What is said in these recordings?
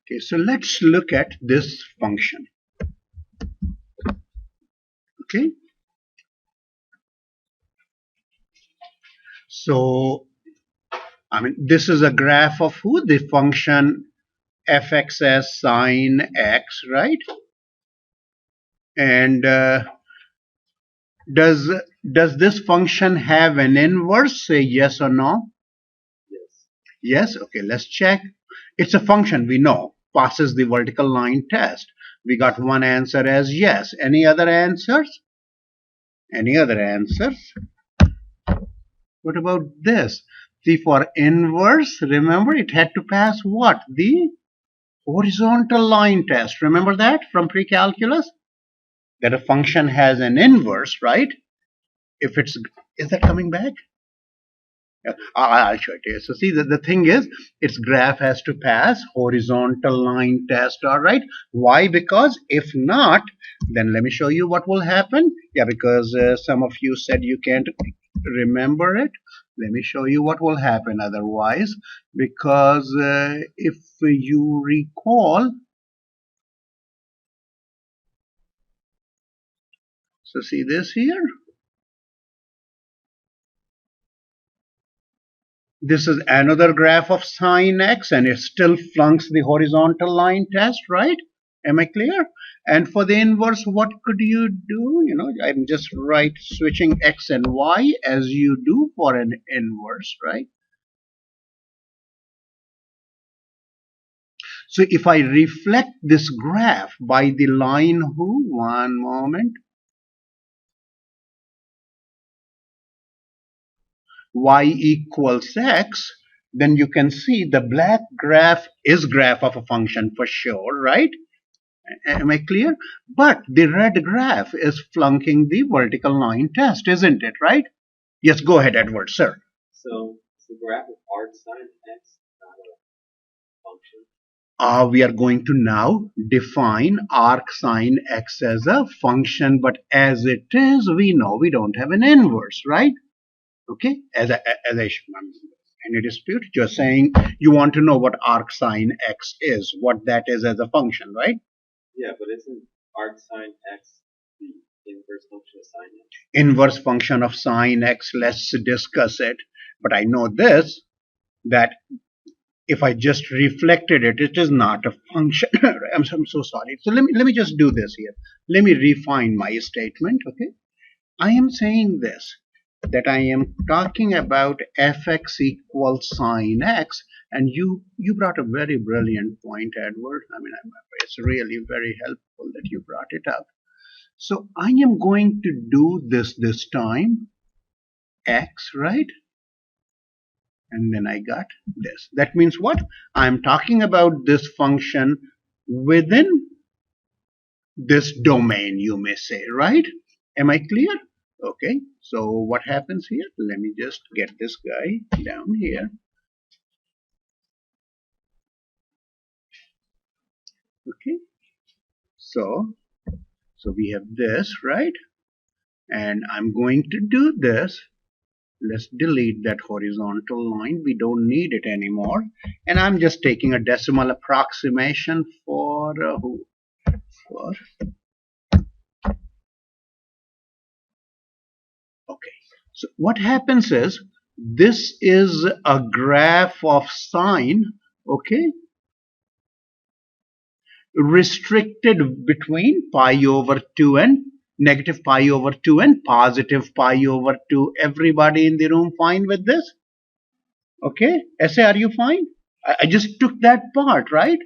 Okay, so let's look at this function. Okay, so I mean, this is a graph of who? The function fx as sine x, right? And does this function have an inverse? Say yes or no. Yes. Yes. Okay, let's check. It's a function, we know, passes the vertical line test. We got one answer as yes. Any other answers? Any other answers? What about this? See, for inverse, remember it had to pass what? The horizontal line test. Remember that from pre-calculus? That a function has an inverse, right? If it's, is that coming back? Yeah, I'll show it to you. So see, the thing is, its graph has to pass horizontal line test, all right? Why? Because if not, then let me show you what will happen. Yeah, because some of you said you can't remember it. Let me show you what will happen otherwise. Because if you recall, so see this here. This is another graph of sine x and it still flunks the horizontal line test, right? Am I clear? And for the inverse, what could you do? You know, I'm just switching x and y as you do for an inverse, right? So if I reflect this graph by the line who? One moment. Y equals x, then you can see the black graph is graph of a function for sure, right? Am I clear? But the red graph is flunking the vertical line test, isn't it, right? Yes, go ahead, Edward, sir. So it's the graph of arc sine x, not a function. We are going to now define arc sine x as a function, but as it is, we know we don't have an inverse, right? Okay, as I any dispute, you're saying you want to know what arc sine x is, what that is as a function, right? Yeah, but isn't arc sine x the inverse function of sine x? Inverse function of sine x, let's discuss it. But I know this, that if I just reflected it, it is not a function. I'm so sorry. So let me just do this here. Let me refine my statement, okay? I am saying this, that I am talking about fx equals sine x, and you brought a very brilliant point, Edward. I mean, it's really very helpful that you brought it up. So I am going to do this time, x, right? And then I got this. That means what? I'm talking about this function within this domain, you may say, right? Am I clear? Okay, so what happens here? Let me just get this guy down here. Okay, so we have this, right? And I'm going to do this. Let's delete that horizontal line. We don't need it anymore. And I'm just taking a decimal approximation for who? For okay. So what happens is, this is a graph of sine, okay, restricted between pi over 2 and negative pi over 2 and positive pi over 2. Everybody in the room fine with this? Okay, SA, are you fine? I just took that part, right?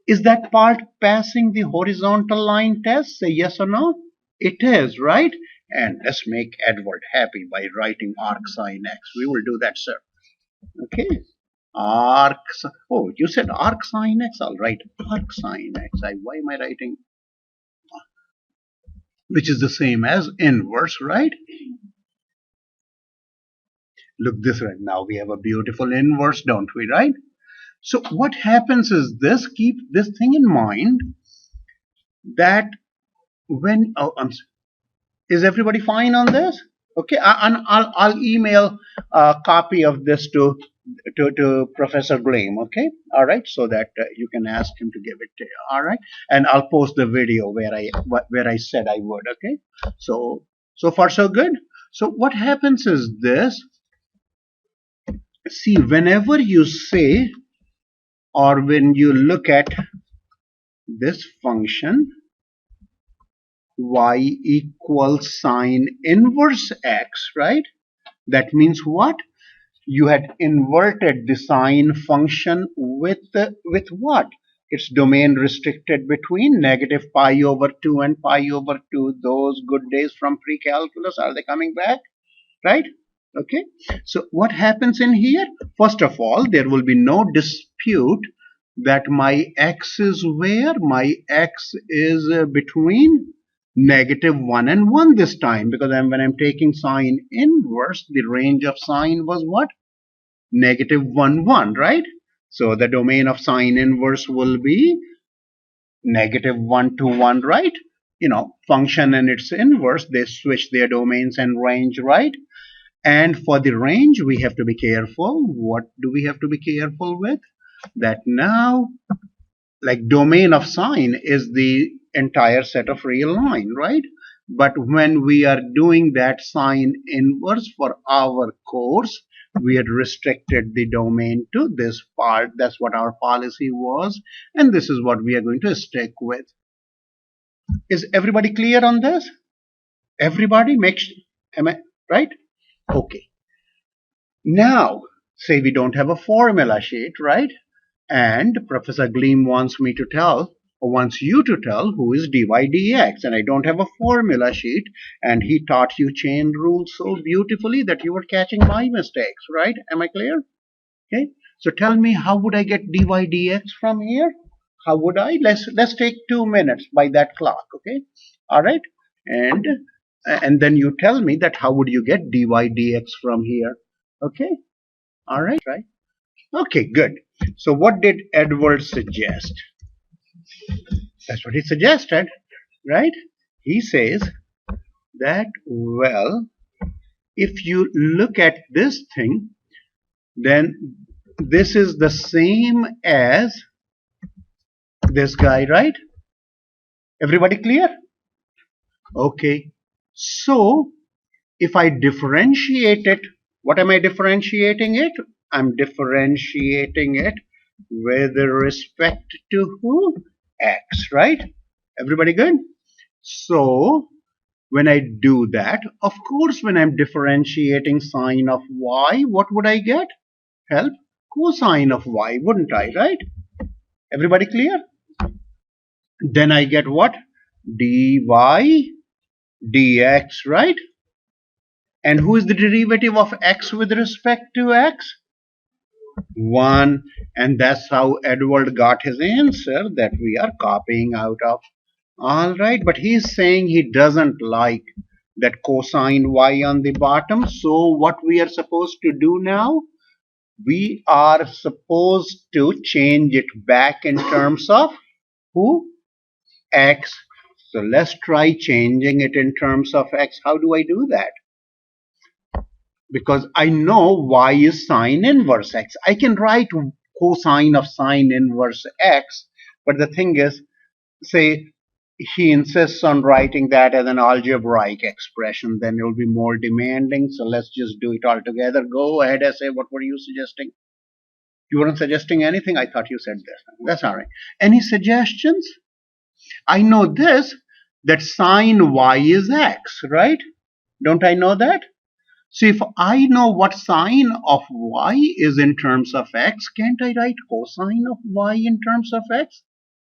Is that part passing the horizontal line test? Say yes or no. It is, right? And let's make Edward happy by writing arc sine x. We will do that, sir. Okay. Arc, oh, you said arc sine x. I'll write arc sine x. Why am I writing? Which is the same as inverse, right? Look this way. Now we have a beautiful inverse, don't we, right? So what happens is this, keep this thing in mind, that when, is everybody fine on this? Okay, and I'll email a copy of this to to Professor Gleam, okay? All right, so that you can ask him to give it to you. All right, and I'll post the video where I said I would. Okay, so so far so good. So what happens is this. See, whenever you say or when you look at this function y equals sine inverse x, right? That means what? You had inverted the sine function with what? Its domain restricted between negative pi over 2 and pi over 2. Those good days from pre-calculus, are they coming back? Right? Okay. So what happens in here? First of all, there will be no dispute that my x is where? My x is between negative 1 and 1 this time, because when I'm taking sine inverse, the range of sine was what? Negative 1, 1, right? So the domain of sine inverse will be negative 1 to 1, right? Function and its inverse, they switch their domains and range, right? And for the range, we have to be careful. What do we have to be careful with? That now, like domain of sine is the entire set of real line, right? But when we are doing that sine inverse for our course, we had restricted the domain to this part. That's what our policy was, and this is what we are going to stick with. Is everybody clear on this? Everybody makes, am I right? Okay. Now, say we don't have a formula sheet, right? And Professor Gleam wants me to tell, or wants you to tell, who is dy dx, and I don't have a formula sheet, and he taught you chain rules so beautifully that you were catching my mistakes, right? Am I clear? Okay, so tell me, how would I get dy dx from here? How would I? Let's take 2 minutes by that clock, okay? All right, and then you tell me that how would you get dy dx from here? Okay, all right, right? Okay, good. So what did Edward suggest? That's what he suggested, right? He says that, well, if you look at this thing, then this is the same as this guy, right? Everybody clear? Okay. So if I differentiate it, what am I differentiating it? I'm differentiating it with respect to who? X, right? Everybody good? So when I do that, of course, when I'm differentiating sine of y, what would I get? Help? Cosine of y, wouldn't I, right? Everybody clear? Then I get what? Dy dx, right? And who is the derivative of x with respect to x? 1. And that's how Edward got his answer that we are copying out of. All right, but he's saying he doesn't like that cosine y on the bottom. So what we are supposed to do now? We are supposed to change it back in terms of who? X. So let's try changing it in terms of x. How do I do that? Because I know y is sine inverse x. I can write cosine of sine inverse x, but the thing is, say he insists on writing that as an algebraic expression, then it will be more demanding. So let's just do it all together. Go ahead and say, what were you suggesting? You weren't suggesting anything. I thought you said this. That's all right. Any suggestions? I know this, that sine y is x, right? Don't I know that? So if I know what sine of y is in terms of x, can't I write cosine of y in terms of x?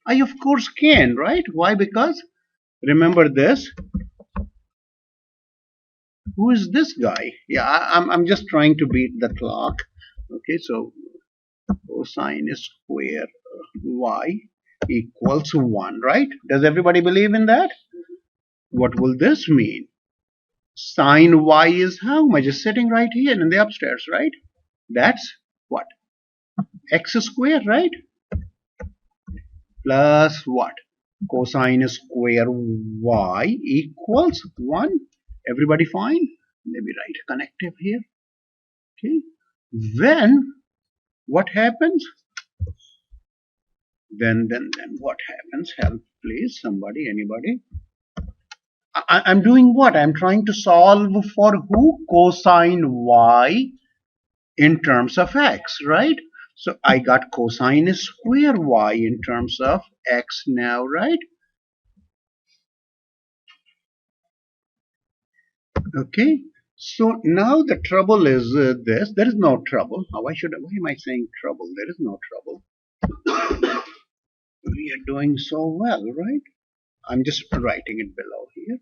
I of course can, right? Why? Because remember this. Who is this guy? Yeah, I'm just trying to beat the clock. Okay, so cosine square y equals 1, right? Does everybody believe in that? What will this mean? Sine y is how much? Is sitting right here in the upstairs, right? That's what? X square, right? Plus what? Cosine square y equals 1. Everybody fine? Let me write a connective here. Okay. When what happens? Then what happens? Help, please, somebody, anybody. I'm doing what? I'm trying to solve for who? Cosine y in terms of x, right? So I got cosine square y in terms of x now, right? Okay. So now the trouble is this. There is no trouble. Why am I saying trouble? There is no trouble. We are doing so well, right? I'm just writing it below here.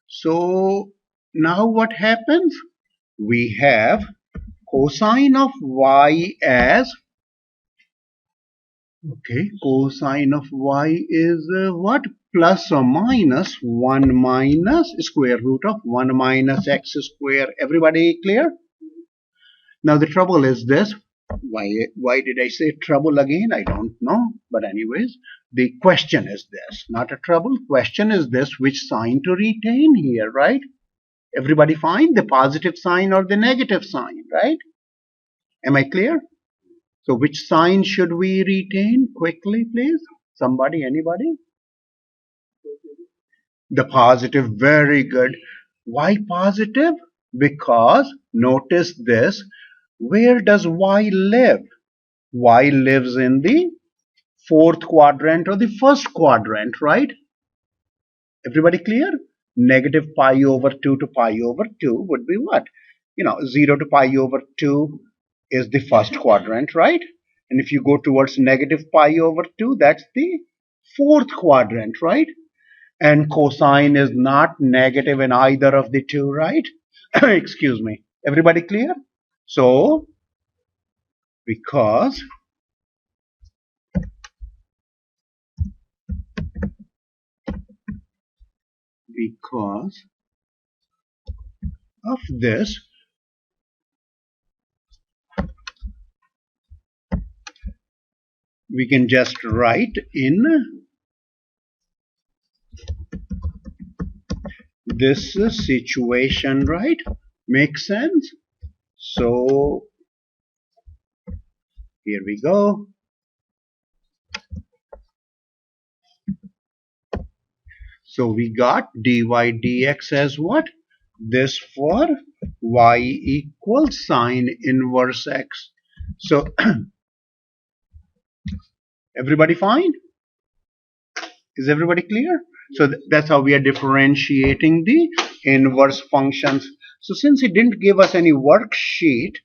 So now what happens? We have cosine of y as, okay, cosine of y is what? Plus or minus 1 minus square root of 1 minus x square. Everybody clear? Now the trouble is this. Why did I say trouble again? I don't know. But anyways, the question is this. Not a trouble. Question is this. Which sign to retain here, right? Everybody fine? The positive sign or the negative sign, right? Am I clear? So which sign should we retain? Quickly, please. Somebody, anybody? The positive. Very good. Why positive? Because notice this. Where does y live? Y lives in the fourth quadrant or the first quadrant, right? Everybody clear? Negative pi over 2 to pi over 2 would be what? 0 to pi over 2 is the first quadrant, right? And if you go towards negative pi over 2, that's the fourth quadrant, right? And cosine is not negative in either of the two, right? Excuse me. Everybody clear? So, because of this, we can just write in this situation, right? Makes sense? So here we go. So we got dy dx as what? This for y equals sine inverse x. So everybody fine? Is everybody clear? So that's how we are differentiating the inverse functions. So since he didn't give us any worksheet,